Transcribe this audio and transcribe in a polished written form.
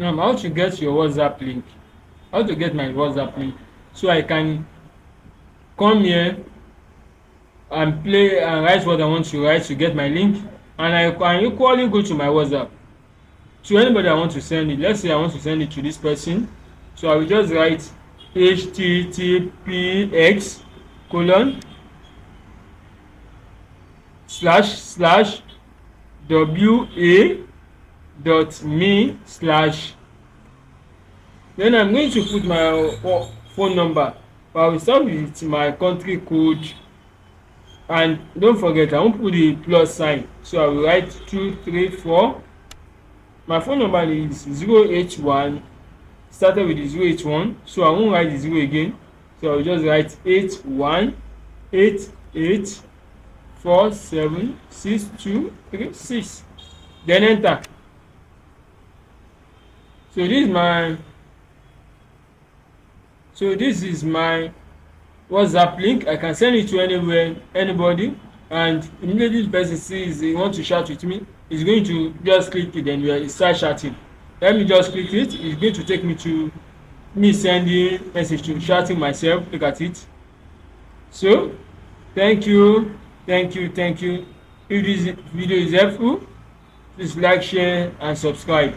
Now, how to get your WhatsApp link? How to get my WhatsApp link so I can come here and play and write what I want to write to get my link, and I can equally go to my WhatsApp to anybody I want to send it. Let's say I want to send it to this person, so I will just write https colon slash slash wa.me slash, then I'm going to put my phone number, but I will start with my country code, and don't forget I won't put the plus sign, so I will write 234. My phone number is 081, started with the 081, so I won't write the 0 again, so I will just write 8188476236, then enter. So this is my WhatsApp link. I can send it to anywhere, anybody, and immediately the person sees he want to chat with me, he's going to just click it, then we start chatting. Let me just click it. It's going to take me to me sending message to chatting myself. Look at it. So thank you. If this video is helpful, please like, share and subscribe.